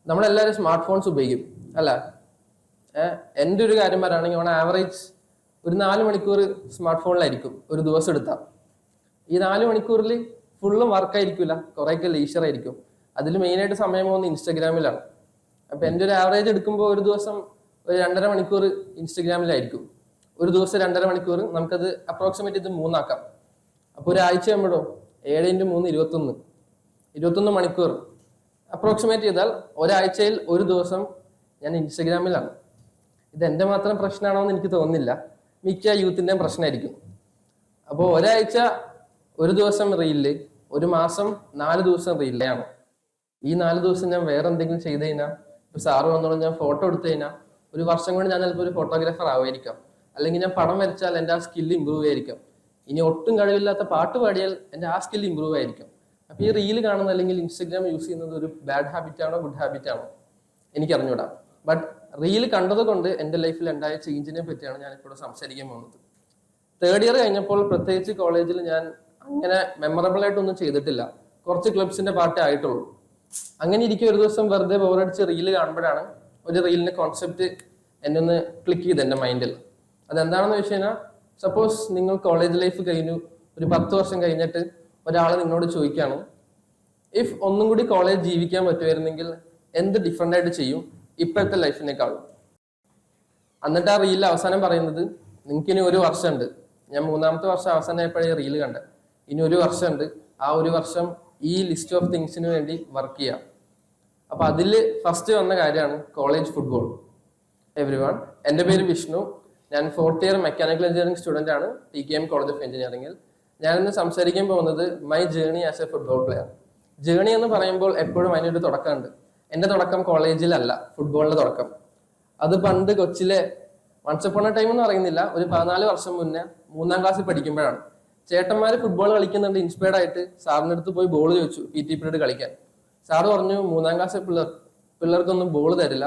നമ്മളെല്ലാവരും smart phones ഉപയോഗിക്കും അല്ല. എൻ്റെ ഒരു കാര്യം പറയുകയാണെങ്കിൽ ഓൺ ആവറേജ് ഒരു 4 മണിക്കൂർ സ്മാർട്ട് ഫോണിലായിരിക്കും ഒരു ദിവസം എടുത്താൽ. ഈ 4 മണിക്കൂറിൽ ഫുള്ളും വർക്കായിരിക്കില്ല, കുറേയൊക്കെ ലീഷർ ആയിരിക്കും. അതിൽ മെയിനായിട്ട് സമയം പോകുന്നത് ഇൻസ്റ്റഗ്രാമിലാണ്. അപ്പം എൻ്റെ ഒരു ആവറേജ് എടുക്കുമ്പോൾ ഒരു ദിവസം ഒരു 2.5 മണിക്കൂർ ഇൻസ്റ്റഗ്രാമിലായിരിക്കും. ഒരു ദിവസം 2.5 മണിക്കൂർ, നമുക്കത് അപ്രോക്സിമേറ്റ് ഇത് 3 ആക്കാം. അപ്പോൾ ഒരാഴ്ച ആകുമ്പോഴോ 7 × 3 21 മണിക്കൂർ അപ്രോക്സിമേറ്റ് ചെയ്താൽ ഒരാഴ്ചയിൽ ഒരു ദിവസം ഞാൻ ഇൻസ്റ്റഗ്രാമിലാണ്. ഇത് എൻ്റെ മാത്രം പ്രശ്നമാണോ എന്ന് എനിക്ക് തോന്നുന്നില്ല, മിക്ക യൂത്തിൻ്റെയും പ്രശ്നമായിരിക്കും. അപ്പോൾ ഒരാഴ്ച ഒരു ദിവസം റീലില്, ഒരു മാസം 4 ദിവസം റീലിലാണ്. ഈ 4 ദിവസം ഞാൻ വേറെ എന്തെങ്കിലും ചെയ്ത് കഴിഞ്ഞാൽ, ഇപ്പൊ സാറ് വന്നോളം ഞാൻ ഫോട്ടോ എടുത്തു കഴിഞ്ഞാൽ ഒരു വർഷം കൊണ്ട് ഞാൻ ചിലപ്പോൾ ഒരു ഫോട്ടോഗ്രാഫർ ആവുമായിരിക്കാം. അല്ലെങ്കിൽ ഞാൻ പടം വരച്ചാൽ എൻ്റെ ആ സ്കില്ല് ഇമ്പ്രൂവ് ആയിരിക്കും. ഇനി ഒട്ടും കഴിവില്ലാത്ത പാട്ട് പാടിയാൽ എൻ്റെ ആ സ്കില്ല് ഇമ്പ്രൂവ് ആയിരിക്കും. അപ്പൊ ഈ റീല് കാണുന്ന അല്ലെങ്കിൽ ഇൻസ്റ്റഗ്രാം യൂസ് ചെയ്യുന്നത് ഒരു ബാഡ് ഹാബിറ്റ് ആണോ ഗുഡ് ഹാബിറ്റ് ആണോ എനിക്ക് അറിഞ്ഞൂടാ. ബട്ട് റീല് കണ്ടത് കൊണ്ട് എൻ്റെ ലൈഫിൽ ഉണ്ടായ ചേഞ്ചിനെ പറ്റിയാണ് ഞാൻ ഇപ്പോൾ സംസാരിക്കാൻ പോകുന്നത്. 3rd ഇയർ കഴിഞ്ഞപ്പോൾ പ്രത്യേകിച്ച് കോളേജിൽ ഞാൻ അങ്ങനെ മെമ്മറബിൾ ആയിട്ടൊന്നും ചെയ്തിട്ടില്ല. കുറച്ച് ക്ലബ്സിന്റെ പാർട്ടേ ആയിട്ടുള്ളൂ. അങ്ങനെ ഇരിക്കും ഒരു ദിവസം വെറുതെ ബോറടിച്ച് റീല് കാണുമ്പോഴാണ് ഒരു റീലിന്റെ കോൺസെപ്റ്റ് എന്നെ ഒന്ന് ക്ലിക്ക് ചെയ്ത് എൻ്റെ മൈൻഡിൽ. അതെന്താണെന്ന് വെച്ച് കഴിഞ്ഞാൽ, സപ്പോസ് നിങ്ങൾ കോളേജ് ലൈഫ് കഴിഞ്ഞു, ഒരു 10 വർഷം കഴിഞ്ഞിട്ട് ഒരാൾ നിന്നോട് ചോദിക്കുകയാണ്, ഇഫ് ഒന്നും കൂടി കോളേജ് ജീവിക്കാൻ പറ്റുമായിരുന്നെങ്കിൽ എന്ത് ഡിഫറെൻ്റ് ആയിട്ട് ചെയ്യും ഇപ്പോഴത്തെ ലൈഫിനേക്കാളും. എന്നിട്ട് ആ റീലിൽ അവസാനം പറയുന്നത്, നിങ്ങൾക്ക് ഇനി 1 വർഷമുണ്ട്. ഞാൻ 3ാമത്തെ വർഷം അവസാനമായപ്പോഴേ റീല് കണ്ടത്. ഇനി 1 വർഷമുണ്ട്. ആ 1 വർഷം ഈ ലിസ്റ്റ് ഓഫ് തിങ്സിന് വേണ്ടി വർക്ക് ചെയ്യാം. അപ്പൊ അതിൽ ഫസ്റ്റ് വന്ന കാര്യമാണ് കോളേജ് ഫുട്ബോൾ. എവ്രിവൺ, എൻ്റെ പേര് വിഷ്ണു. ഞാൻ 4th year mechanical engineering student ആണ് TKM കോളേജ് ഓഫ് എഞ്ചിനീയറിംഗിൽ. ഞാനിന്ന് സംസാരിക്കാൻ പോകുന്നത് my journey as A football player. Journey എന്ന് പറയുമ്പോൾ എപ്പോഴും അതിനൊരു തുടക്കമുണ്ട്. എൻ്റെ തുടക്കം കോളേജിലല്ല, ഫുട്ബോളിന്റെ തുടക്കം. അത് പണ്ട് കൊച്ചിലെ വൺസ് അപ്പോൺ എ ടൈം എന്ന് പറയുന്നില്ല, ഒരു 14 വർഷം മുന്നേ 3ാം ക്ലാസ്സിൽ പഠിക്കുമ്പോഴാണ്. ചേട്ടന്മാര് ഫുട്ബോൾ കളിക്കുന്നുണ്ട്, ഇൻസ്പയർഡ് ആയിട്ട് സാറിൻ്റെ അടുത്ത് പോയി ബോൾ ചോദിച്ചു PT പീരീഡ് കളിക്കാൻ. സാറ് പറഞ്ഞു, 3ാം ക്ലാസ് പിള്ളേർക്കൊന്നും ബോൾ തരില്ല,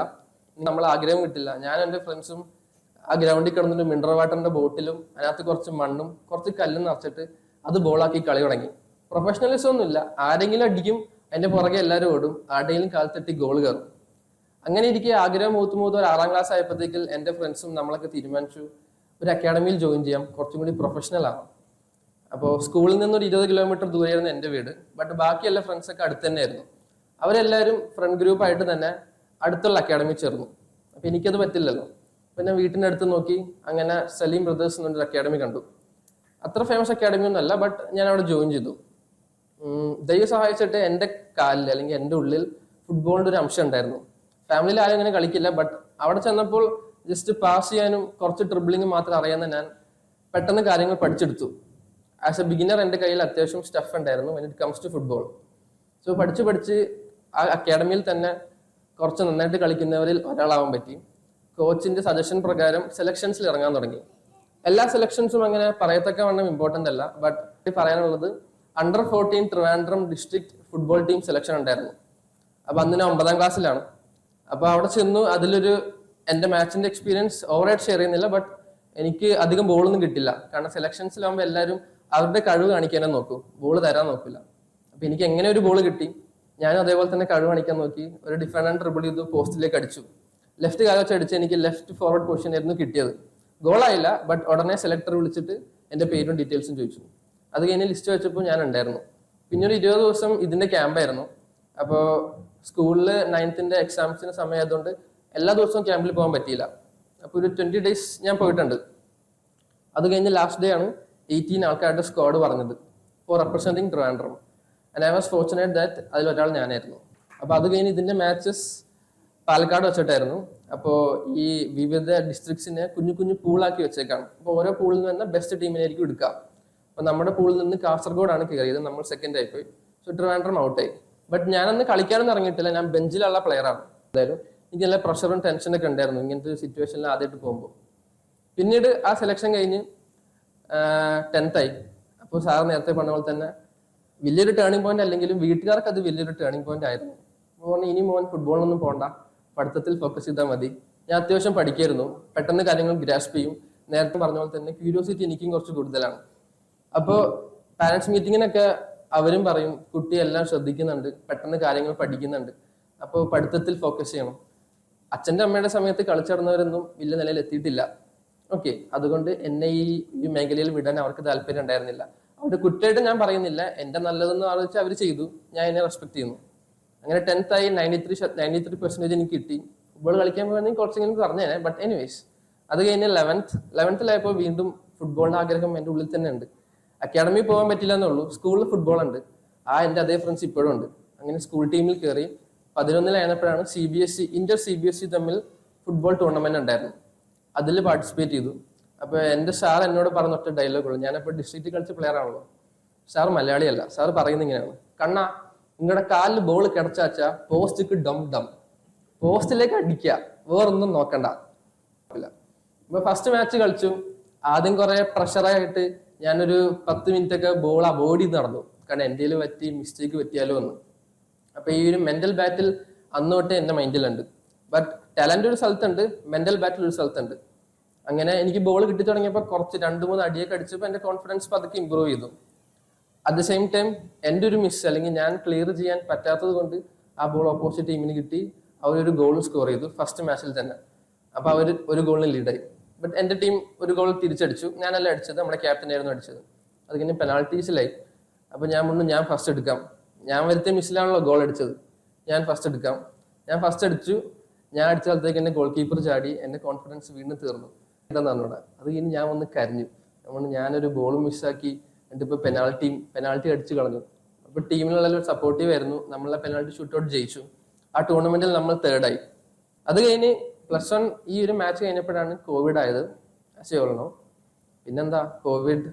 നമ്മൾ ആഗ്രഹം കിട്ടില്ല. ഞാൻ എൻ്റെ ഫ്രണ്ട്സും ആ ഗ്രൗണ്ടിൽ കിടന്നിട്ട് മിനറൽ വാട്ടറിന്റെ ബോട്ടിലും അതിനകത്ത് കുറച്ച് മണ്ണും കുറച്ച് കല്ലും നിറച്ചിട്ട് അത് ബോളാക്കി കളി തുടങ്ങി. പ്രൊഫഷണലിസം ഒന്നുമില്ല, ആരെങ്കിലും അടിക്കും, അതിന്റെ പുറകെ എല്ലാവരും ഓടും, ആരുടെയും കാലത്തെട്ടി ഗോൾ കയറും. അങ്ങനെ ഇരിക്കെ ആഗ്രഹം മൂത്ത് ഒരു 6ാം ക്ലാസ് ആയപ്പോഴത്തേക്ക് എൻ്റെ ഫ്രണ്ട്സും നമ്മളൊക്കെ തീരുമാനിച്ചു ഒരു അക്കാഡമിയിൽ ജോയിൻ ചെയ്യാം, കുറച്ചും കൂടി പ്രൊഫഷണൽ ആവാം. അപ്പോൾ സ്കൂളിൽ നിന്നൊരു 20 കിലോമീറ്റർ ദൂരെയായിരുന്നു എൻ്റെ വീട്. ബട്ട് ബാക്കി എല്ലാ ഫ്രണ്ട്സൊക്കെ അടുത്ത് തന്നെയായിരുന്നു. അവരെല്ലാവരും ഫ്രണ്ട് ഗ്രൂപ്പായിട്ട് തന്നെ അടുത്തുള്ള അക്കാഡമി ചേർന്നു. അപ്പൊ എനിക്കത് പറ്റില്ലല്ലോ. പിന്നെ വീട്ടിൻ്റെ അടുത്ത് നോക്കി അങ്ങനെ സലീം ബ്രദേഴ്സ് എന്നൊരു അക്കാഡമി കണ്ടു. അത്ര ഫേമസ് അക്കാഡമി ഒന്നും അല്ല, ബട്ട് ഞാൻ അവിടെ ജോയിൻ ചെയ്തു. ദൈവം സഹായിച്ചിട്ട് എൻ്റെ കാലിൽ അല്ലെങ്കിൽ എൻ്റെ ഉള്ളിൽ ഫുട്ബോളിൻ്റെ ഒരു അംശം ഉണ്ടായിരുന്നു. ഫാമിലിയിൽ ആരും അങ്ങനെ കളിക്കില്ല, ബട്ട് അവിടെ ചെന്നപ്പോൾ ജസ്റ്റ് പാസ് ചെയ്യാനും കുറച്ച് ട്രിബിളിങ്ങും മാത്രം അറിയാവുന്ന ഞാൻ പെട്ടെന്ന് കാര്യങ്ങൾ പഠിച്ചെടുത്തു. ആസ് എ ബിഗിനർ എൻ്റെ കയ്യിൽ അത്യാവശ്യം സ്റ്റഫ് ഉണ്ടായിരുന്നു when it comes to football. So പഠിച്ച് ആ അക്കാഡമിയിൽ തന്നെ കുറച്ച് നന്നായിട്ട് കളിക്കുന്നവരിൽ ഒരാളാവാൻ പറ്റി. കോച്ചിന്റെ സജഷൻ പ്രകാരം സെലക്ഷൻസിൽ ഇറങ്ങാൻ തുടങ്ങി. എല്ലാ സെലക്ഷൻസും അങ്ങനെ പറയത്തക്കവണ്ണം ഇമ്പോർട്ടൻ്റ് അല്ല, ബട്ട് പറയാനുള്ളത് under 14 Trivandrum district football team selection ഉണ്ടായിരുന്നു. അപ്പൊ അന്ന് ഞാൻ 9ാം ക്ലാസ്സിലാണ്. അപ്പൊ അവിടെ ചെന്നു. അതിലൊരു എൻ്റെ മാച്ചിന്റെ എക്സ്പീരിയൻസ് ഓവറായിട്ട് ഷെയർ ചെയ്യുന്നില്ല, ബട്ട് എനിക്ക് അധികം ബോളൊന്നും കിട്ടില്ല. കാരണം സെലക്ഷൻസിലാകുമ്പോൾ എല്ലാവരും അവരുടെ കഴിവ് കാണിക്കാനേ നോക്കൂ, ബോൾ തരാൻ നോക്കില്ല. അപ്പൊ എനിക്ക് എങ്ങനെ ഒരു ബോൾ കിട്ടി, ഞാനും അതേപോലെ തന്നെ കഴിവ് കാണിക്കാൻ നോക്കി. ഒരു ഡിഫൻഡർ ട്രിബിൾ ചെയ്തു, പോസ്റ്റിലേക്ക് അടിച്ചു. ലെഫ്റ്റ് കാല് വെച്ച് അടിച്ച് എനിക്ക് ലെഫ്റ്റ് ഫോർവേഡ് പൊസിഷൻ ആയിരുന്നു കിട്ടിയത്. ഗോളായില്ല, ബട്ട് ഉടനെ സെലക്ടർ വിളിച്ചിട്ട് എൻ്റെ പേരും ഡീറ്റെയിൽസും ചോദിച്ചു. അത് കഴിഞ്ഞ് ലിസ്റ്റ് വെച്ചപ്പോൾ ഞാൻ ഉണ്ടായിരുന്നു. പിന്നെ ഒരു 20 ദിവസം ഇതിന്റെ ക്യാമ്പായിരുന്നു. അപ്പോൾ സ്കൂളിൽ 9th എക്സാംസിന് സമയമായതുകൊണ്ട് എല്ലാ ദിവസവും ക്യാമ്പിൽ പോകാൻ പറ്റിയില്ല. അപ്പോൾ ഒരു 20 days ഞാൻ പോയിട്ടുണ്ട്. അത് കഴിഞ്ഞ് ലാസ്റ്റ് ഡേ ആണ് 18 ആൾക്കാരുടെ സ്ക്വാഡ് പറഞ്ഞത് for representing Trivandrum. And I was fortunate that അതിലൊരാൾ ഞാനായിരുന്നു. അപ്പോൾ അത് കഴിഞ്ഞ് ഇതിന്റെ മാച്ചസ് പാലക്കാട് വെച്ചിട്ടായിരുന്നു. അപ്പോൾ ഈ വിവിധ ഡിസ്ട്രിക്ട്സിനെ കുഞ്ഞു പൂളാക്കി വെച്ചേക്കാണ്. അപ്പോൾ ഓരോ പൂളിൽ നിന്ന് ബെസ്റ്റ് ടീമിനായിരിക്കും എടുക്കാം. അപ്പോൾ നമ്മുടെ പൂളിൽ നിന്ന് കാസർഗോഡാണ് കയറിയത്, നമ്മൾ സെക്കൻഡ് ആയിപ്പോയി. സോ ട്രിവാൻഡ്രം ഔട്ടായി. ബട്ട് ഞാനന്ന് കളിക്കാനൊന്നും ഇറങ്ങിയിട്ടില്ല, ഞാൻ ബെഞ്ചിലുള്ള പ്ലെയറാണ്. എന്തായാലും എനിക്ക് നല്ല പ്രഷറും ടെൻഷനൊക്കെ ഉണ്ടായിരുന്നു ഇങ്ങനത്തെ ഒരു സിറ്റുവേഷനിൽ ആദ്യമായിട്ട് പോകുമ്പോൾ. പിന്നീട് ആ സെലക്ഷൻ കഴിഞ്ഞ് 10th ആയി. അപ്പോൾ സാർ നേരത്തെ പറഞ്ഞ പോലെ തന്നെ വലിയൊരു ടേണിംഗ് പോയിന്റ് അല്ലെങ്കിലും വീട്ടുകാർക്ക് അത് വലിയൊരു ടേണിംഗ് പോയിന്റ് ആയിരുന്നു. അപ്പോൾ ഇനി മോൻ ഫുട്ബോളൊന്നും പോകണ്ട, പഠിത്തത്തിൽ ഫോക്കസ് ചെയ്താൽ മതി. ഞാൻ അത്യാവശ്യം പഠിക്കായിരുന്നു, പെട്ടെന്ന് കാര്യങ്ങൾ ഗ്രാസ്പ് ചെയ്യും. നേരത്തെ പറഞ്ഞ പോലെ തന്നെ ക്യൂരിയോസിറ്റി എനിക്കും കുറച്ച് കൂടുതലാണ്. അപ്പോൾ പാരന്റ്സ് മീറ്റിങ്ങിനൊക്കെ അവരും പറയും കുട്ടി എല്ലാം ശ്രദ്ധിക്കുന്നുണ്ട്, പെട്ടെന്ന് കാര്യങ്ങൾ പഠിക്കുന്നുണ്ട്. അപ്പോൾ പഠിത്തത്തിൽ ഫോക്കസ് ചെയ്യണം. അച്ഛൻ്റെ അമ്മയുടെ സമയത്ത് കളിച്ചിടന്നവരൊന്നും വലിയ നിലയിൽ എത്തിയിട്ടില്ല. ഓക്കെ, അതുകൊണ്ട് എന്നെ ഈ മേഖലയിൽ വിടാൻ അവർക്ക് താല്പര്യം ഉണ്ടായിരുന്നില്ല. അവരുടെ കുറ്റമായിട്ട് ഞാൻ പറയുന്നില്ല, എൻ്റെ നല്ലതെന്ന് ആലോചിച്ച് അവർ ചെയ്തു, ഞാൻ എന്നെ റെസ്പെക്ട് ചെയ്യുന്നു. അങ്ങനെ 10th ആയി 93% എനിക്ക് കിട്ടി. ഫുട്ബോൾ കളിക്കാൻ പോയെങ്കിൽ കുറച്ചെങ്കിലും പറഞ്ഞേനെ. ബട്ട് എനിവേസ്, അത് കഴിഞ്ഞ് 11th വീണ്ടും ഫുട്ബോളിന്റെ ആഗ്രഹം എൻ്റെ ഉള്ളിൽ തന്നെ ഉണ്ട്. അക്കാഡമി പോകാൻ പറ്റില്ല എന്നുള്ളൂ, സ്കൂളിൽ ഫുട്ബോൾ ഉണ്ട്. എൻ്റെ അതേ ഫ്രണ്ട്സ് ഇപ്പോഴും ഉണ്ട്. അങ്ങനെ സ്കൂൾ ടീമിൽ കയറി 11ലായപ്പോഴാണ് ഇന്റർ CBSE തമ്മിൽ ഫുട്ബോൾ ടൂർണമെന്റ് ഉണ്ടായിരുന്നു. അതിൽ പാർട്ടിസിപ്പേറ്റ് ചെയ്തു. അപ്പൊ എൻ്റെ സാർ എന്നോട് പറഞ്ഞൊറ്റ ഡയലോഗുള്ളൂ. ഞാനിപ്പോൾ ഡിസ്ട്രിക്റ്റ് കളിച്ച പ്ലെയർ ആണല്ലോ. സാർ മലയാളിയല്ല. സാർ പറയുന്നത് ഇങ്ങനെയാണ്: കണ്ണ, നിങ്ങളുടെ കാലിൽ ബോൾ കിടച്ചാച്ചാ പോസ്റ്റിക്ക് ഡം ഡം, പോസ്റ്റിലേക്ക് അടിക്കുക, വേറൊന്നും നോക്കണ്ട. ഇപ്പൊ ഫസ്റ്റ് മാച്ച് കളിച്ചു. ആദ്യം കുറെ പ്രഷറായിട്ട് ഞാനൊരു 10 മിനിറ്റ് ഒക്കെ ബോൾ അവോയ്ഡ് ചെയ്ത് നടന്നു. കാരണം എൻ്റെ പറ്റി മിസ്റ്റേക്ക് പറ്റിയാലോ എന്ന്. അപ്പൊ ഈ ഒരു മെന്റൽ ബാറ്റിൽ അന്ന് തൊട്ട് എന്റെ മൈൻഡിലുണ്ട്. ബട്ട് ടാലന്റ് ഒരു സ്ഥലത്തുണ്ട്, മെന്റൽ ബാറ്റിൽ ഒരു സ്ഥലത്തുണ്ട്. അങ്ങനെ എനിക്ക് ബോൾ കിട്ടി തുടങ്ങിയപ്പോൾ കുറച്ച് 2-3 അടിയൊക്കെ അടിച്ചപ്പോൾ എന്റെ കോൺഫിഡൻസ് പതുക്കെ ഇമ്പ്രൂവ് ചെയ്തു. അറ്റ് ദ സെയിം ടൈം എൻ്റെ ഒരു മിസ്, അല്ലെങ്കിൽ ഞാൻ ക്ലിയർ ചെയ്യാൻ പറ്റാത്തത് കൊണ്ട് ആ ബോൾ ഓപ്പോസിറ്റ് ടീമിന് കിട്ടി. അവരൊരു ഗോൾ സ്കോർ ചെയ്തു ഫസ്റ്റ് മാച്ചിൽ തന്നെ. അപ്പൊ അവർ ഒരു ഗോളിന് ലീഡായി. ബട്ട് എൻ്റെ ടീം ഒരു ഗോൾ തിരിച്ചടിച്ചു. ഞാനല്ല അടിച്ചത്, നമ്മുടെ ക്യാപ്റ്റൻ ആയിരുന്നു അടിച്ചത്. അത് കഴിഞ്ഞ് പെനാൾട്ടീസിലായി. അപ്പൊ ഞാൻ ഫസ്റ്റ് എടുക്കാം, ഞാൻ വരുത്തിയ മിസ്സിലാണല്ലോ ഗോൾ അടിച്ചത്, ഞാൻ ഫസ്റ്റ് എടുക്കാം. ഞാൻ ഫസ്റ്റ് അടിച്ചു. ഞാൻ അടിച്ച സ്ഥലത്തേക്ക് എന്നെ ഗോൾ കീപ്പർ ചാടി. എന്റെ കോൺഫിഡൻസ് വീണ്ടും തീർന്നു. എന്താണെന്ന് പറഞ്ഞൂടാ. അത് കഴിഞ്ഞ് ഞാൻ വന്ന് കരഞ്ഞു. അതുകൊണ്ട് ഞാനൊരു ബോൾ മിസ്സാക്കി എന്നിട്ടിപ്പോ പെനാൾട്ടി അടിച്ചു കളഞ്ഞു. അപ്പൊ ടീമിലുള്ള സപ്പോർട്ടീവ് ആയിരുന്നു. നമ്മളെ പെനാൾട്ടി ഷൂട്ടൗട്ട് ജയിച്ചു. ആ ടൂർണമെന്റിൽ നമ്മൾ 3rd ആയി. അത് കഴിഞ്ഞ് +1 ഈ ഒരു മാച്ച് കഴിഞ്ഞപ്പോഴാണ് കോവിഡ് ആയത്. ആശയോളണോ പിന്നെന്താ, കോവിഡ്,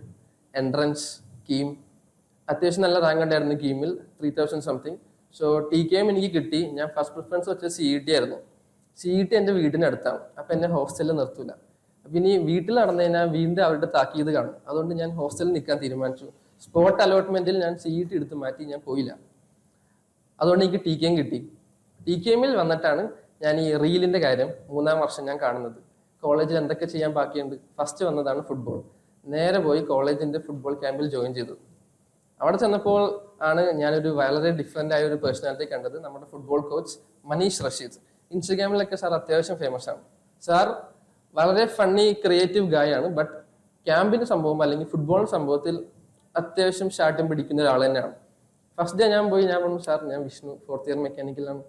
എൻട്രൻസ്, കീം, അത്യാവശ്യം നല്ല റാങ്ക് ഉണ്ടായിരുന്നു കീമിൽ, 3000 സംതിങ്. സോ TKM എനിക്ക് കിട്ടി. ഞാൻ ഫസ്റ്റ് പ്രിഫറൻസ് വെച്ചത് CET ആയിരുന്നു. CET എൻ്റെ വീടിനടുത്താണ്. അപ്പൊ എന്നെ ഹോസ്റ്റലിൽ നിർത്തൂല. അപ്പൊ ഇനി വീട്ടിൽ നടന്നു കഴിഞ്ഞാൽ വീണ്ടും അവരുടെ താക്കീത് കാണും. അതുകൊണ്ട് ഞാൻ ഹോസ്റ്റലിൽ നിൽക്കാൻ തീരുമാനിച്ചു. സ്പോട്ട് അലോട്ട്മെന്റിൽ ഞാൻ CET എടുത്ത് മാറ്റി, ഞാൻ പോയില്ല. അതുകൊണ്ട് എനിക്ക് TKM കിട്ടി. TKMൽ വന്നിട്ടാണ് ഞാൻ ഈ റീലിന്റെ കാര്യം 3ാം വർഷം ഞാൻ കാണുന്നത്. കോളേജിൽ എന്തൊക്കെ ചെയ്യാൻ ബാക്കിയുണ്ട്. ഫസ്റ്റ് വന്നതാണ് ഫുട്ബോൾ. നേരെ പോയി കോളേജിന്റെ ഫുട്ബോൾ ക്യാമ്പിൽ ജോയിൻ ചെയ്തു. അവിടെ ചെന്നപ്പോൾ ആണ് ഞാനൊരു വളരെ ഡിഫറെന്റ് ആയ ഒരു പേഴ്സണാലിറ്റി കണ്ടത്. നമ്മുടെ ഫുട്ബോൾ കോച്ച് മനീഷ് റഷീദ്. ഇൻസ്റ്റഗ്രാമിലൊക്കെ സാർ അത്യാവശ്യം ഫേമസ് ആണ്. സാർ വളരെ ഫണ്ണി ക്രിയേറ്റീവ് ഗായ് ആണ്. ബട്ട് ക്യാമ്പിന്റെ സംഭവം അല്ലെങ്കിൽ ഫുട്ബോൾ സംഭവത്തിൽ അത്യാവശ്യം ഷാട്ടും പിടിക്കുന്ന ഒരാൾ തന്നെയാണ്. ഫസ്റ്റ് ഡേ ഞാൻ പറഞ്ഞു, സാർ ഞാൻ വിഷ്ണു, 4th ഇയർ മെക്കാനിക്കലാണ്.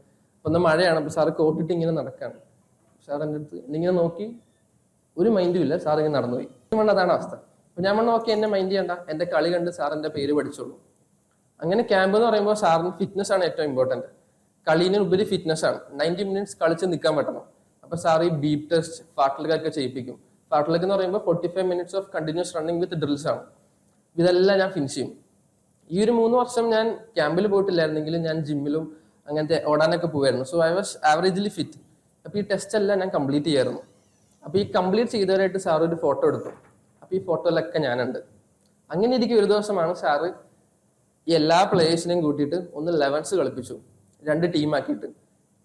ഒന്ന് മഴയാണ്. അപ്പൊ സാറ് കോട്ടിട്ട് ഇങ്ങനെ നടക്കാണ്. സാർ എൻ്റെ അടുത്ത് എന്നിങ്ങനെ നോക്കി, ഒരു മൈൻഡും ഇല്ല. സാർ ഇങ്ങനെ നടന്നുപോയി. അതാണ് അവസ്ഥ. അപ്പൊ ഞാൻ നോക്കി, എന്നെ മൈൻഡ് ചെയ്യണ്ട, എന്റെ കളി കണ്ട് സാർ എന്റെ പേര് പഠിച്ചോളൂ. അങ്ങനെ ക്യാമ്പ് എന്ന് പറയുമ്പോൾ സാറിന് ഫിറ്റ്നസ് ആണ് ഏറ്റവും ഇമ്പോർട്ടന്റ്. കളീന് ഉപരി ഫിറ്റ്നസ് ആണ്. 90 മിനിറ്റ്സ് കളിച്ച് നിൽക്കാൻ പറ്റണം. അപ്പൊ സാർ ഈ ബീപ് ടെസ്റ്റ്, ഫാർട്ടലൊക്കെ ചെയ്യിപ്പിക്കും. ഫാർട്ടലൊക്കെ എന്ന് പറയുമ്പോൾ 45 minutes of continuous running with drills ആണ്. ഇതെല്ലാം ഞാൻ ഫിനിഷ് ചെയ്യും. ഈ ഒരു 3 വർഷം ഞാൻ ക്യാമ്പിൽ പോയിട്ടില്ലായിരുന്നെങ്കിലും ഞാൻ ജിമ്മിലും അങ്ങനത്തെ ഓടാനൊക്കെ പോവായിരുന്നു. So I was averagely fit. അപ്പൊ ഈ ടെസ്റ്റ് എല്ലാം ഞാൻ കംപ്ലീറ്റ് ചെയ്യായിരുന്നു. അപ്പൊ ഈ കംപ്ലീറ്റ് ചെയ്തവരായിട്ട് സാർ ഒരു ഫോട്ടോ എടുത്തു. അപ്പൊ ഈ ഫോട്ടോയിലൊക്കെ ഞാനുണ്ട്. അങ്ങനെ ഇരിക്കും ഒരു ദിവസമാണ് സാറ് ഈ എല്ലാ പ്ലേയേഴ്സിനെയും കൂട്ടിയിട്ട് ഒന്ന് 11s കളിപ്പിച്ചു, 2 ടീമാക്കിയിട്ട്.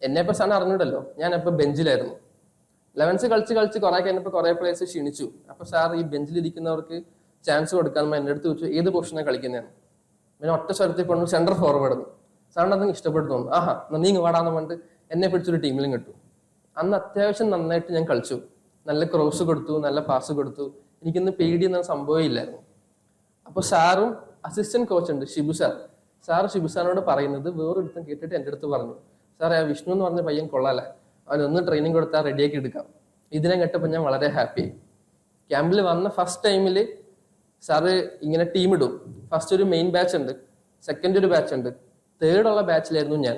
എന്നെ ഇപ്പൊ സാറിന് അറിഞ്ഞിട്ടല്ലോ, ഞാൻ ഇപ്പൊ ബെഞ്ചിലായിരുന്നു. 11s കളിച്ച് കുറെ കഴിഞ്ഞപ്പോൾ കുറെ പ്ലേയേഴ്സ് ക്ഷീണിച്ചു. അപ്പൊ സാർ ഈ ബെഞ്ചിലിരിക്കുന്നവർക്ക് ചാൻസ് കൊടുക്കാൻ എൻ്റെ അടുത്ത് വെച്ചു, ഏത് പൊസിഷനാണ് കളിക്കുന്നതാണ്. പിന്നെ ഒറ്റ സ്വരത്തിൽ കൊണ്ട് സെന്റർ ഫോർവേഡ്. സാറിന് അതൊന്നും ഇഷ്ടപ്പെട്ടു തോന്നുന്നു. ആഹാ, നീ വാടാന്ന് പറഞ്ഞിട്ട് എന്നെ പിടിച്ചൊരു ടീമിലും കിട്ടും. അന്ന് അത്യാവശ്യം നന്നായിട്ട് ഞാൻ കളിച്ചു. നല്ല ക്രോസ് കൊടുത്തു, നല്ല പാസ് കൊടുത്തു. എനിക്കിന്ന് പേടിയെന്ന സംഭവം ഇല്ലായിരുന്നു. അപ്പൊ സാറും അസിസ്റ്റന്റ് കോച്ച് ഉണ്ട് ഷിബു സാർ. ഷിബു സാറിനോട് പറയുന്നത് വേറൊരുത്തം കേട്ടിട്ട് എൻ്റെ അടുത്ത് പറഞ്ഞു, സാർ ആ വിഷ്ണു എന്ന് പറഞ്ഞ പയ്യൻ കൊള്ളാലേ, അവനൊന്ന് ട്രെയിനിങ് കൊടുത്താൽ റെഡിയാക്കി എടുക്കാം. ഇതിനെ കേട്ടപ്പോൾ ഞാൻ വളരെ ഹാപ്പി. ക്യാമ്പിൽ വന്ന ഫസ്റ്റ് ടൈമിൽ സാറ് ഇങ്ങനെ ടീം ഇടും. ഫസ്റ്റ് ഒരു മെയിൻ ബാച്ച് ഉണ്ട്, സെക്കൻഡ് ഒരു ബാച്ച് ഉണ്ട്, 3rd ഉള്ള ബാച്ചിലായിരുന്നു ഞാൻ.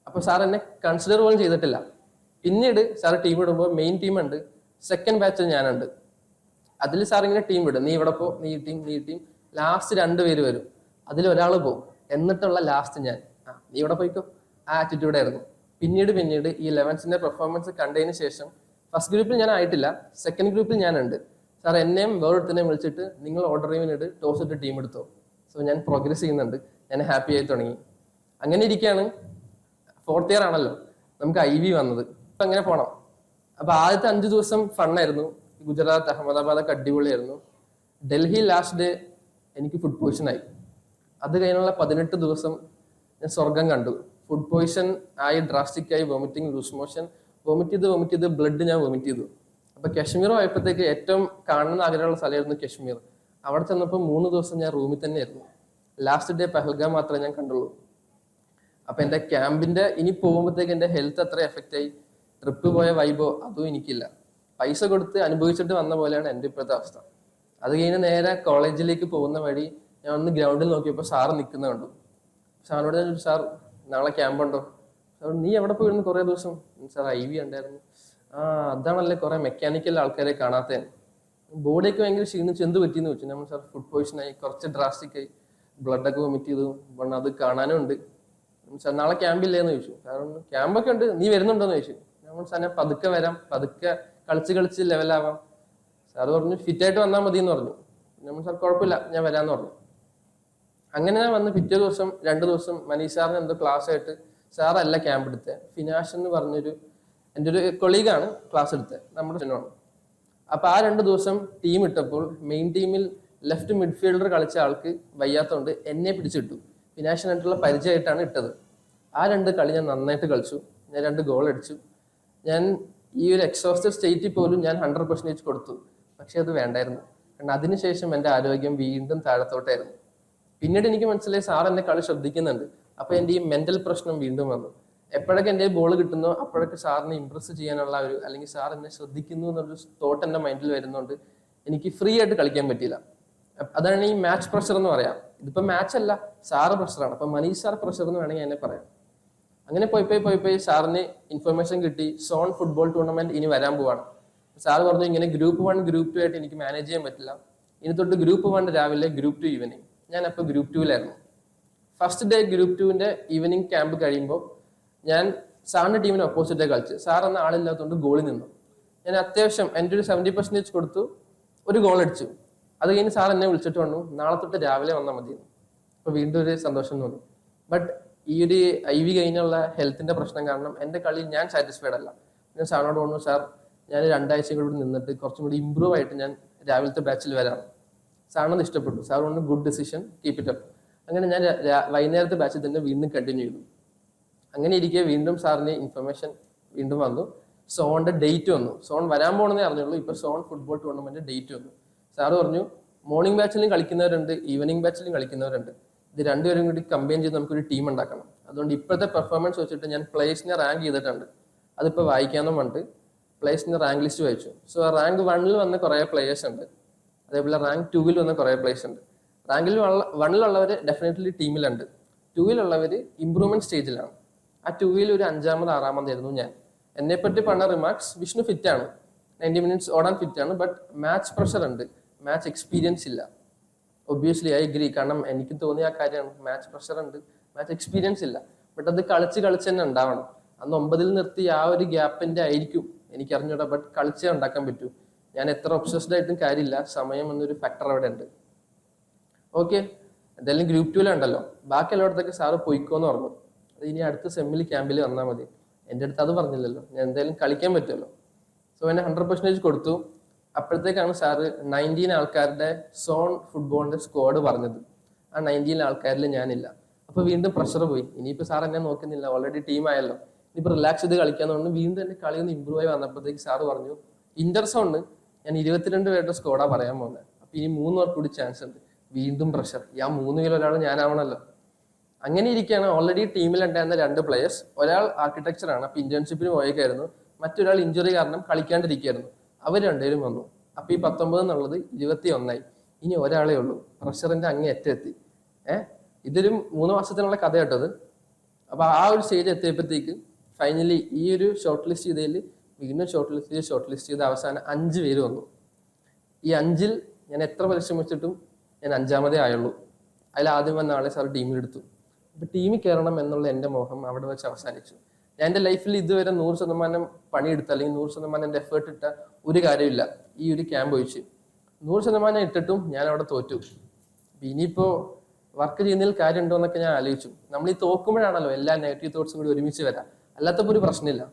അപ്പൊ സാർ എന്നെ കൺസിഡർ പോലും ചെയ്തിട്ടില്ല. പിന്നീട് സാർ ടീം ഇടുമ്പോൾ മെയിൻ ടീം ഉണ്ട്, സെക്കൻഡ് ബാച്ചിൽ ഞാനുണ്ട്. അതിൽ സാർ ഇങ്ങനെ ടീം ഇടും, നീ ഇവിടെ പോ, നീ ടീം. ലാസ്റ്റ് 2 പേര് വരും, അതിലൊരാൾ പോകും, എന്നിട്ടുള്ള ലാസ്റ്റ് ഞാൻ. നീ ഇവിടെ പോയിക്കോ, ആ ആറ്റിറ്റ്യൂഡ് ആയിരുന്നു. പിന്നീട് ഈ 11ന്റെ പെർഫോമൻസ് കണ്ടതിന് ശേഷം ഫസ്റ്റ് ഗ്രൂപ്പിൽ ഞാൻ ആയിട്ടില്ല, സെക്കൻഡ് ഗ്രൂപ്പിൽ ഞാനുണ്ട്. സാർ എന്നെയും വേറൊരുത്തനെയും വിളിച്ചിട്ട് നിങ്ങൾ ഓർഡർ ചെയ്യുന്നതിനിട്ട് ടോസ് ഇട്ട് ടീം എടുത്തോ. സോ ഞാൻ പ്രോഗ്രസ് ചെയ്യുന്നുണ്ട്, ഞാൻ ഹാപ്പി ആയി തുടങ്ങി. അങ്ങനെ ഇരിക്കുകയാണ് 4th ഇയർ ആണല്ലോ, നമുക്ക് IV വന്നത്. അപ്പൊ അങ്ങനെ പോണം. അപ്പൊ ആദ്യത്തെ 5 ദിവസം ഫണ്ണായിരുന്നു. ഗുജറാത്ത്, അഹമ്മദാബാദൊക്കെ അടിപൊളിയായിരുന്നു. ഡൽഹി ലാസ്റ്റ് ഡേ എനിക്ക് ഫുഡ് പോയിസൺ ആയി. അത് കഴിഞ്ഞുള്ള 18 ദിവസം ഞാൻ സ്വർഗം കണ്ടു. ഫുഡ് പോയിസൺ ആയി, ഡ്രാസ്റ്റിക് ആയി, വോമിറ്റിംഗ്, ലൂസ് മോഷൻ, വോമിറ്റ് ചെയ്ത് ബ്ലഡ് ഞാൻ വോമിറ്റ് ചെയ്തു. അപ്പൊ കശ്മീർ പോയപ്പോഴത്തേക്ക് ഏറ്റവും കാണുന്ന ആഗ്രഹമുള്ള സ്ഥലമായിരുന്നു കശ്മീർ. അവിടെ ചെന്നപ്പോൾ 3 ദിവസം ഞാൻ റൂമിൽ തന്നെയായിരുന്നു. ലാസ്റ്റ് ഡേ പഹൽഗാം മാത്രമേ ഞാൻ കണ്ടുള്ളൂ. അപ്പൊ എന്റെ ക്യാമ്പിന്റെ ഇനി പോകുമ്പോഴത്തേക്ക് എന്റെ ഹെൽത്ത് അത്ര എഫക്റ്റ് ആയി. ട്രിപ്പ് പോയ വൈബോ അതും എനിക്കില്ല. പൈസ കൊടുത്ത് അനുഭവിച്ചിട്ട് വന്ന പോലെയാണ് എൻ്റെ ഇപ്പോഴത്തെ അവസ്ഥ. അത് കഴിഞ്ഞ് നേരെ കോളേജിലേക്ക് പോകുന്ന വഴി ഞാൻ ഒന്ന് ഗ്രൗണ്ടിൽ നോക്കിയപ്പോൾ സാറ് നിൽക്കുന്ന കണ്ടു. സാറിനോട് ഞാൻ ചോദിച്ചു, സാർ നാളെ ക്യാമ്പ് ഉണ്ടോ? സാർ നീ എവിടെ പോയിരുന്നു കുറേ ദിവസം? സാർ IV ഉണ്ടായിരുന്നു. അതാണല്ലേ കുറെ മെക്കാനിക്കൽ ആൾക്കാരെ കാണാത്തേ. ബോഡിയൊക്കെ ഭയങ്കര ക്ഷീണിച്ച്, എന്ത് പറ്റിയെന്ന് ചോദിച്ചു. നമ്മൾ സാർ ഫുഡ് പോയിസൺ ആയി, കുറച്ച് ഡ്രാസ്റ്റിക് ആയി, ബ്ലഡൊക്കെ വൊമിറ്റ് ചെയ്തു, അത് കാണാനും ഉണ്ട്. സാർ നാളെ ക്യാമ്പില്ലേന്ന് ചോദിച്ചു. കാരണം ക്യാമ്പൊക്കെ ഉണ്ട്, നീ വരുന്നുണ്ടോന്ന് ചോദിച്ചു. നമ്മൾ സാറിനെ പതുക്കെ വരാം, പതുക്കെ കളിച്ച് ലെവലാവാം. സാറ് പറഞ്ഞു ഫിറ്റായിട്ട് വന്നാൽ മതി എന്ന് പറഞ്ഞു. നമ്മൾ സാർ കുഴപ്പമില്ല ഞാൻ വരാമെന്ന് പറഞ്ഞു. അങ്ങനെ ഞാൻ വന്ന് പിറ്റേ ദിവസം 2 ദിവസം മനീഷ് സാറിന് എന്തോ ക്ലാസ് ആയിട്ട്, സാറല്ല ക്യാമ്പ് എടുത്തത്, ഫിനാഷ് എന്ന് പറഞ്ഞൊരു എൻ്റെ ഒരു കൊളീഗാണ് ക്ലാസ് എടുത്തത്, നമ്മുടെ ചെന്നാണ്. അപ്പൊ ആ 2 ദിവസം ടീം ഇട്ടപ്പോൾ മെയിൻ ടീമിൽ ലെഫ്റ്റ് മിഡ്ഫീൽഡർ കളിച്ച ആൾക്ക് വയ്യാത്തതുകൊണ്ട് എന്നെ പിടിച്ചിട്ടു. ഫിനാഷിനായിട്ടുള്ള പരിചയമായിട്ടാണ് ഇട്ടത്. ആ 2 കളി ഞാൻ നന്നായിട്ട് കളിച്ചു. ഞാൻ 2 ഗോൾ അടിച്ചു. ഞാൻ ഈ ഒരു എക്സോസ്റ്റഡ് സ്റ്റേറ്റിൽ പോലും ഞാൻ 100% കൊടുത്തു. പക്ഷെ അത് വേണ്ടായിരുന്നു. കാരണം അതിനുശേഷം എൻ്റെ ആരോഗ്യം വീണ്ടും താഴത്തോട്ടായിരുന്നു. പിന്നീട് എനിക്ക് മനസ്സിലായി സാർ എന്നെ കളി ശ്രദ്ധിക്കുന്നുണ്ട്. അപ്പൊ എൻ്റെ ഈ മെന്റൽ പ്രശ്നം വീണ്ടും വന്നു. എപ്പോഴൊക്കെ എൻ്റെ ബോൾ കിട്ടുന്നോ അപ്പോഴൊക്കെ സാറിനെ ഇംപ്രസ് ചെയ്യാനുള്ള ഒരു, അല്ലെങ്കിൽ സാർ എന്നെ ശ്രദ്ധിക്കുന്നു എന്നൊരു തോട്ട് എൻ്റെ മൈൻഡിൽ വരുന്നുണ്ട്. എനിക്ക് ഫ്രീ ആയിട്ട് കളിക്കാൻ പറ്റിയില്ല. അതാണ് ഈ മാച്ച് പ്രഷർ എന്ന് പറയാം. ഇതിപ്പോ മാച്ച് അല്ല, സാറ് പ്രഷറാണ്. അപ്പൊ മനീഷ് സാർ പ്രഷർ എന്ന് വേണമെങ്കിൽ എന്നെ പറയാം. അങ്ങനെ പോയി സാറിന് ഇൻഫർമേഷൻ കിട്ടി, സോൺ ഫുട്ബോൾ ടൂർണമെന്റ് ഇനി വരാൻ പോവാണ്. സാറ് പറഞ്ഞു ഇങ്ങനെ ഗ്രൂപ്പ് 1 ഗ്രൂപ്പ് 2 ആയിട്ട് എനിക്ക് മാനേജ് ചെയ്യാൻ പറ്റില്ല. ഇനി തൊട്ട് ഗ്രൂപ്പ് 1 രാവിലെ, ഗ്രൂപ്പ് 2 ഈവനിങ്. ഞാൻ അപ്പോൾ ഗ്രൂപ്പ് 2-ലായിരുന്നു. ഫസ്റ്റ് ഡേ ഗ്രൂപ്പ് 2-ന്റെ ഈവനിങ് ക്യാമ്പ് കഴിയുമ്പോൾ ഞാൻ സാറിന്റെ ടീമിന് ഓപ്പോസിറ്റേ കളിച്ച്. സാർ എന്ന ആളില്ലാത്തതുകൊണ്ട് ഗോളിൽ നിന്നു. ഞാൻ അത്യാവശ്യം എൻ്റെ ഒരു 70% കൊടുത്തു, ഒരു ഗോൾ അടിച്ചു. അത് കഴിഞ്ഞ് സാർ എന്നെ വിളിച്ചിട്ട് വന്നു, നാളെ തൊട്ട് രാവിലെ വന്നാൽ മതിയെന്ന്. അപ്പൊ വീണ്ടും ഒരു സന്തോഷം തോന്നി. ബട്ട് ഈ ഒരു IV കഴിഞ്ഞുള്ള ഹെൽത്തിന്റെ പ്രശ്നം കാരണം എൻ്റെ കളിയിൽ ഞാൻ സാറ്റിസ്ഫൈഡ് അല്ല. ഞാൻ സാറിനോട് പറഞ്ഞു, സാർ ഞാൻ 2 ആഴ്ച കൂടി നിന്നിട്ട് കുറച്ചും കൂടി ഇമ്പ്രൂവ് ആയിട്ട് ഞാൻ രാവിലത്തെ ബാച്ചിൽ വരാം. സാറിനത് ഇഷ്ടപ്പെട്ടു. സാർ പറഞ്ഞു good decision, keep it up. അങ്ങനെ ഞാൻ വൈകുന്നേരത്തെ ബാച്ചിൽ തന്നെ വീണ്ടും കണ്ടിന്യൂ ചെയ്തു. അങ്ങനെ ഇരിക്കെ വീണ്ടും സാറിന് ഇൻഫർമേഷൻ വീണ്ടും വന്നു. സോണിന്റെ ഡേറ്റ് വന്നു. സോൺ വരാൻ പോകണമെന്നേ അറിഞ്ഞുള്ളൂ. ഇപ്പൊ സോൺ ഫുട്ബോൾ ടൂർണമെന്റ് ഡേറ്റ് വന്നു. സാറ് പറഞ്ഞു മോർണിംഗ് ബാച്ചിലും കളിക്കുന്നവരുണ്ട്, ഈവനിങ് ബാച്ചിലും കളിക്കുന്നവരുണ്ട്. ഇത് രണ്ടുപേരും കൂടി കമ്പൈൻ ചെയ്ത് നമുക്കൊരു ടീം ഉണ്ടാക്കണം. അതുകൊണ്ട് ഇപ്പോഴത്തെ പെർഫോമൻസ് വെച്ചിട്ട് ഞാൻ പ്ലേസിനെ റാങ്ക് ചെയ്തിട്ടുണ്ട്. അതിപ്പോൾ വായിക്കാനും ഉണ്ട്. പ്ലേസിന്റെ റാങ്ക് ലിസ്റ്റ് വായിച്ചു. സോ റാങ്ക് 1-ൽ വന്ന കുറേ പ്ലേയേഴ്സ് ഉണ്ട്. അതേപോലെ റാങ്ക് 2-ൽ വന്ന കുറേ പ്ലേയേഴ്സ് ഉണ്ട്. റാങ്കിൽ 1-ലുള്ളവർ ഡെഫിനറ്റ്ലി ടീമിലുണ്ട്. 2-ലുള്ളവർ ഇംപ്രൂവ്മെന്റ് സ്റ്റേജിലാണ്. ആ 2-ൽ ഒരു 5-ാമത് 6-ാമതായിരുന്നു ഞാൻ. എന്നെപ്പറ്റി പറഞ്ഞ റിമാർക്സ്, വിഷ്ണു ഫിറ്റാണ്, 90 മിനിറ്റ്സ് ഓടാൻ ഫിറ്റാണ്. ബട്ട് മാച്ച് പ്രഷർ ഉണ്ട്, മാച്ച് എക്സ്പീരിയൻസ് ഇല്ല. Obviously I agree. കാരണം എനിക്ക് തോന്നിയ ആ കാര്യമാണ്, മാച്ച് പ്രഷർ ഉണ്ട്, മാച്ച് എക്സ്പീരിയൻസ് ഇല്ല. ബട്ട് അത് കളിച്ച് തന്നെ ഉണ്ടാവണം. അന്ന് 9-ൽ നിർത്തി ആ ഒരു ഗ്യാപ്പിന്റെ ആയിരിക്കും എനിക്ക് അറിഞ്ഞൂടാ. ബട്ട് കളിച്ചേ ഉണ്ടാക്കാൻ പറ്റൂ. ഞാൻ എത്ര ഒബ്സസ്ഡ് ആയിട്ടും കാര്യമില്ല, സമയം എന്നൊരു ഫാക്ടർ അവിടെ ഉണ്ട്. ഓക്കെ, എന്തായാലും ഗ്രൂപ്പ് 2-ലുണ്ടല്ലോ. ബാക്കി എല്ലായിടത്തൊക്കെ സാറ് പൊയ്ക്കോന്ന് പറഞ്ഞു. അത് ഇനി അടുത്ത സെമ്മിൽ ക്യാമ്പിൽ വന്നാൽ മതി. എൻ്റെ അടുത്ത് അത് പറഞ്ഞില്ലല്ലോ, ഞാൻ എന്തായാലും കളിക്കാൻ പറ്റുമല്ലോ. സോ എന്നെ 100% കൊടുത്തു. അപ്പോഴത്തേക്കാണ് സാറ് 19 ആൾക്കാരുടെ സോൺ ഫുട്ബോളിന്റെ സ്ക്വാഡ് പറഞ്ഞത്. ആ 19 ആൾക്കാരിൽ ഞാനില്ല. അപ്പൊ വീണ്ടും പ്രഷർ പോയി. ഇനിയിപ്പോ സാർ എന്നെ നോക്കുന്നില്ല, ഓൾറെഡി ടീം ആയല്ലോ, ഇനിയിപ്പോ റിലാക്സ് ചെയ്ത് കളിക്കാന്ന് പറഞ്ഞു. വീണ്ടും എന്റെ കളി ഒന്ന് ഇമ്പ്രൂവ് ആയി വന്നപ്പോഴത്തേക്ക് സാറ് പറഞ്ഞു ഇന്റർ സോണിന് ഞാൻ 22 പേരുടെ സ്ക്വാഡാ പറയാൻ പോകുന്നത്. അപ്പൊ ഇനി 3 പേർക്ക് കൂടി ചാൻസ് ഉണ്ട്. വീണ്ടും പ്രഷർ. ആ 3-ൽ ഒരാൾ ഞാനാവണല്ലോ. അങ്ങനെ ഇരിക്കുകയാണ്. ഓൾറെഡി ടീമിലുണ്ടായിരുന്ന 2 പ്ലേയേഴ്സ്, ഒരാൾ ആർക്കിടെക്ചറാണ്, അപ്പൊ ഇന്റേൺഷിപ്പിന് പോയേക്കായിരുന്നു. മറ്റൊരാൾ ഇഞ്ചുറി കാരണം കളിക്കാണ്ടിരിക്കുകയായിരുന്നു. അവർ 2 പേരും വന്നു. അപ്പൊ ഈ 19 എന്നുള്ളത് 21-ആയി. ഇനി ഒരാളേ ഉള്ളൂ. പ്രഷറിന്റെ അങ്ങേ എത്തി. ഇതൊരു 3 മാസത്തിനുള്ള കഥ കേട്ടത്. അപ്പൊ ആ ഒരു സ്റ്റേജ് എത്തിയപ്പോഴത്തേക്ക് ഫൈനലി ഈ ഒരു ഷോർട്ട് ലിസ്റ്റ് ചെയ്തതിൽ വീണ്ടും ഷോർട്ട് ലിസ്റ്റ് ചെയ്ത് അവസാനം 5 പേര് വന്നു. ഈ 5-ൽ ഞാൻ എത്ര പരിശ്രമിച്ചിട്ടും ഞാൻ 5-ാമതേ ആയുള്ളൂ. അതിൽ ആദ്യം വന്ന ആളെ സാർ ടീമിലെടുത്തു. അപ്പൊ ടീമിൽ കയറണം എന്നുള്ള എൻ്റെ മോഹം അവിടെ വെച്ച് അവസാനിച്ചു. ഞാൻ എൻ്റെ ലൈഫിൽ ഇതുവരെ 100% പണിയെടുത്ത അല്ലെങ്കിൽ 100% എൻ്റെ എഫേർട്ട് ഇട്ട ഒരു കാര്യമില്ല. ഈ ഒരു ക്യാമ്പ് ഒഴിച്ച് 100% ഇട്ടിട്ടും ഞാൻ അവിടെ തോറ്റു. ഇനിയിപ്പോ വർക്ക് ചെയ്യുന്നതിൽ കാര്യമുണ്ടോ എന്നൊക്കെ ഞാൻ ആലോചിച്ചു. നമ്മൾ ഈ തോക്കുമ്പോഴാണല്ലോ എല്ലാ നെഗറ്റീവ് തോട്ട്സും കൂടി ഒരുമിച്ച് വരാം. അല്ലാത്തപ്പോൾ ഒരു പ്രശ്നമില്ല.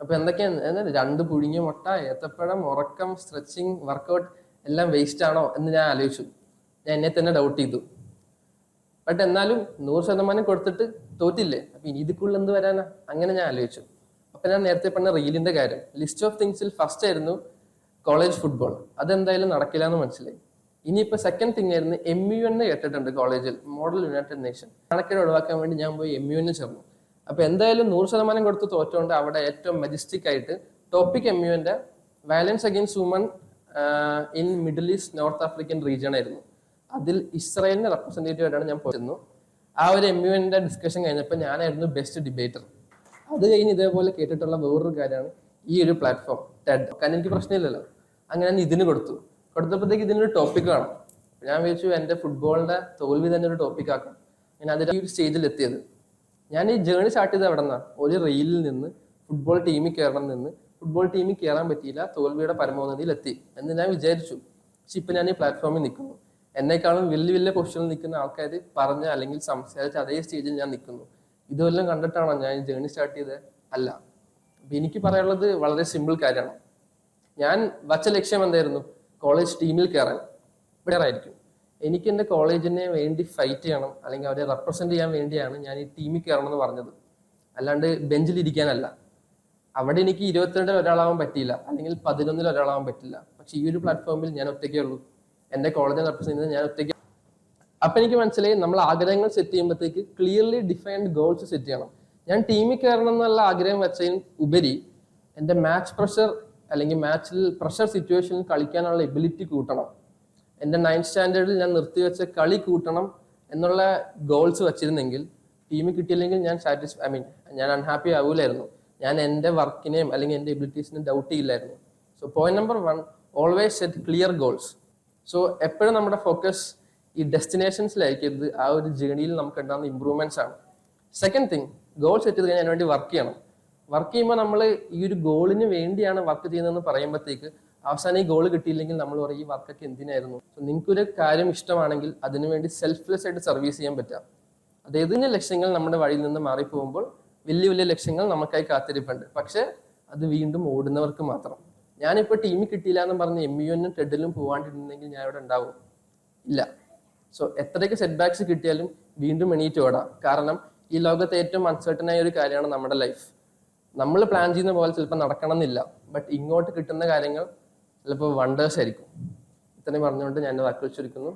അപ്പൊ എന്തൊക്കെയാണ് 2 പുഴുങ്ങിയ മുട്ട, ഏത്തപ്പഴം, ഉറക്കം, സ്ട്രെച്ചിങ്, വർക്കൗട്ട് എല്ലാം വേസ്റ്റ് ആണോ എന്ന് ഞാൻ ആലോചിച്ചു. ഞാൻ എന്നെ തന്നെ ഡൗട്ട് ചെയ്തു. ബട്ട് എന്നാലും 100% കൊടുത്തിട്ട് തോറ്റില്ലേ, അപ്പൊ ഇനി ഇതിക്കുള്ളിൽ എന്ത് വരാനാ, അങ്ങനെ ഞാൻ ആലോചിച്ചു. അപ്പൊ ഞാൻ നേരത്തെ പറഞ്ഞ റീലിന്റെ കാര്യം, ലിസ്റ്റ് ഓഫ് തിങ്സിൽ ഫസ്റ്റ് ആയിരുന്നു കോളേജ് ഫുട്ബോൾ. അതെന്തായാലും നടക്കില്ല എന്ന് മനസ്സിലായി. ഇനിയിപ്പോ സെക്കൻഡ് തിങ് ആയിരുന്നു MUN കേട്ടിട്ടുണ്ട്, കോളേജിൽ മോഡൽ യുണൈറ്റഡ് നേഷൻ. കണക്കിന് ഒഴിവാക്കാൻ വേണ്ടി ഞാൻ പോയി MUN ചേർന്നു. അപ്പൊ എന്തായാലും 100% കൊടുത്ത് തോറ്റുകൊണ്ട് അവിടെ ഏറ്റവും മജസ്റ്റിക് ആയിട്ട് ടോപ്പിക് MUന്റെ violence against woman in middle east north African region ആയിരുന്നു. അതിൽ ഇസ്രായേലിനെ റെപ്രസെന്റേറ്റീവ് ആയിട്ടാണ് ഞാൻ പോയിരുന്നു. ആ ഒരു MUന്റെ ഡിസ്കഷൻ കഴിഞ്ഞപ്പോൾ ഞാനായിരുന്നു ബെസ്റ്റ് ഡിബേറ്റർ. അത് കഴിഞ്ഞ് ഇതേപോലെ കേട്ടിട്ടുള്ള വേറൊരു കാര്യമാണ് ഈ ഒരു പ്ലാറ്റ്ഫോം ടെഡ്. കാരണം എനിക്ക് പ്രശ്നമില്ലല്ലോ, അങ്ങനെ ഞാൻ ഇതിന് കൊടുത്തപ്പോഴത്തേക്ക് ഇതിനൊരു ടോപ്പിക് കാണും. ഞാൻ വിചാരിച്ചു എൻ്റെ ഫുട്ബോളിന്റെ തോൽവി തന്നെ ഒരു ടോപ്പിക് ആക്കാം. ഞാൻ അതിൽ ഈ ഒരു സ്റ്റേജിൽ എത്തിയത്. ഞാൻ ഈ ജേണി സ്റ്റാർട്ട് ചെയ്ത് എവിടെ നിന്നാണ്, ഒരു റീലിൽ നിന്ന് ഫുട്ബോൾ ടീമിൽ കയറണം നിന്ന് ഫുട്ബോൾ ടീമിൽ കയറാൻ പറ്റിയില്ല, തോൽവിയുടെ പരമോന്നതിയിൽ എത്തി എന്ന് ഞാൻ വിചാരിച്ചു. പക്ഷെ ഇപ്പൊ ഞാൻ ഈ പ്ലാറ്റ്ഫോമിൽ നിൽക്കുന്നു. എന്നെക്കാളും വലിയ വലിയ പൊസിഷനിൽ നിൽക്കുന്ന ആൾക്കാർ പറഞ്ഞ അല്ലെങ്കിൽ സംസാരിച്ച അതേ സ്റ്റേജിൽ ഞാൻ നിൽക്കുന്നു. ഇതെല്ലാം കണ്ടിട്ടാണോ ഞാൻ ജേണി സ്റ്റാർട്ട് ചെയ്തത്? അല്ല. അപ്പൊ എനിക്ക് പറയാനുള്ളത് വളരെ സിമ്പിൾ കാര്യമാണ്. ഞാൻ വച്ച ലക്ഷ്യം എന്തായിരുന്നു? കോളേജ് ടീമിൽ കയറാൻ. ഇവിടെ ആയിരിക്കും എനിക്ക് എൻ്റെ കോളേജിനെ വേണ്ടി ഫൈറ്റ് ചെയ്യണം, അല്ലെങ്കിൽ അവരെ റെപ്രസെന്റ് ചെയ്യാൻ വേണ്ടിയാണ് ഞാൻ ഈ ടീമിൽ കയറണം എന്ന് പറഞ്ഞത്. അല്ലാണ്ട് ബെഞ്ചിലിരിക്കാനല്ല. അവിടെ എനിക്ക് 22 ഒരാളാവാൻ പറ്റിയില്ല, അല്ലെങ്കിൽ 11 ഒരാളാവാൻ പറ്റില്ല. പക്ഷെ ഈ ഒരു പ്ലാറ്റ്ഫോമിൽ ഞാൻ ഒറ്റയ്ക്കേ ഉള്ളൂ. എൻ്റെ കോളേജിനെ റെപ്രസെന്റ് ചെയ്യുന്നത് ഞാൻ ഒറ്റയ്ക്ക്. അപ്പൊ എനിക്ക് മനസ്സിലായി, നമ്മൾ ആഗ്രഹങ്ങൾ സെറ്റ് ചെയ്യുമ്പോഴത്തേക്ക് ക്ലിയർലി ഡിഫൈൻഡ് ഗോൾസ് സെറ്റ് ചെയ്യണം. ഞാൻ ടീമിൽ കയറണം എന്നുള്ള ആഗ്രഹം വെച്ചതിന് ഉപരി എൻ്റെ മാച്ച് പ്രഷർ അല്ലെങ്കിൽ മാച്ചിൽ പ്രഷർ സിറ്റുവേഷനിൽ കളിക്കാനുള്ള എബിലിറ്റി കൂട്ടണം. എൻ്റെ 9th സ്റ്റാൻഡേർഡിൽ ഞാൻ നിർത്തിവെച്ച കളി കൂട്ടണം എന്നുള്ള ഗോൾസ് വെച്ചിരുന്നെങ്കിൽ ടീമിൽ കിട്ടിയില്ലെങ്കിൽ ഞാൻ ഞാൻ അൺഹാപ്പി ആവൂലായിരുന്നു. ഞാൻ എൻ്റെ വർക്കിനെയും അല്ലെങ്കിൽ എൻ്റെ എബിലിറ്റീസിനെയും ഡൗട്ട് ചെയ്യില്ലായിരുന്നു. So point number 1, always set clear goals. So എപ്പോഴും നമ്മുടെ ഫോക്കസ് ഈ ഡെസ്റ്റിനേഷൻസിലായിരിക്കരുത്, ആ ഒരു ജേണിയിൽ നമുക്ക് ഉണ്ടാകുന്ന ഇമ്പ്രൂവ്മെന്റ്സ് ആണ്. സെക്കൻഡ് തിങ്, ഗോൾ സെറ്റ് ചെയ്ത് കഴിഞ്ഞാൽ അതിന് വേണ്ടി വർക്ക് ചെയ്യണം. വർക്ക് ചെയ്യുമ്പോൾ നമ്മൾ ഈ ഒരു ഗോളിന് വേണ്ടിയാണ് വർക്ക് ചെയ്യുന്നതെന്ന് പറയുമ്പോഴത്തേക്ക് അവസാനം ഈ ഗോൾ കിട്ടിയില്ലെങ്കിൽ നമ്മൾ പറയും ഈ വർക്കൊക്കെ എന്തിനായിരുന്നു. സോ നിങ്ങൾക്കൊരു കാര്യം ഇഷ്ടമാണെങ്കിൽ അതിനുവേണ്ടി സെൽഫ്ലെസ് ആയിട്ട് സർവീസ് ചെയ്യാൻ പറ്റാം. അതായത് ലക്ഷ്യങ്ങൾ നമ്മുടെ വഴിയിൽ നിന്ന് മാറിപ്പോകുമ്പോൾ വലിയ വലിയ ലക്ഷ്യങ്ങൾ നമുക്കായി കാത്തിരിപ്പുണ്ട്. പക്ഷെ അത് വീണ്ടും ഓടുന്നവർക്ക് മാത്രം. ഞാനിപ്പോൾ ടീമിൽ കിട്ടിയില്ല എന്ന് പറഞ്ഞ് MUനും ടെഡിലും പോകാണ്ടിരുന്നെങ്കിൽ ഞാൻ ഇവിടെ ഉണ്ടാവും? ഇല്ല. സോ എത്രയൊക്കെ സെറ്റ് ബാക്സ് കിട്ടിയാലും വീണ്ടും എണീറ്റ് ഓടാം. കാരണം ഈ ലോകത്തെ ഏറ്റവും അൺസർട്ടൺ ആയ ഒരു കാര്യമാണ് നമ്മുടെ ലൈഫ്. നമ്മൾ പ്ലാൻ ചെയ്യുന്ന പോലെ ചിലപ്പോൾ നടക്കണം എന്നില്ല, ബട്ട് ഇങ്ങോട്ട് കിട്ടുന്ന കാര്യങ്ങൾ ചിലപ്പോൾ വണ്ടേഴ്സ് ആയിരിക്കും. ഇത്രയും പറഞ്ഞുകൊണ്ട് ഞാൻ വാക്കുകൾ ചുരുക്കുന്നു.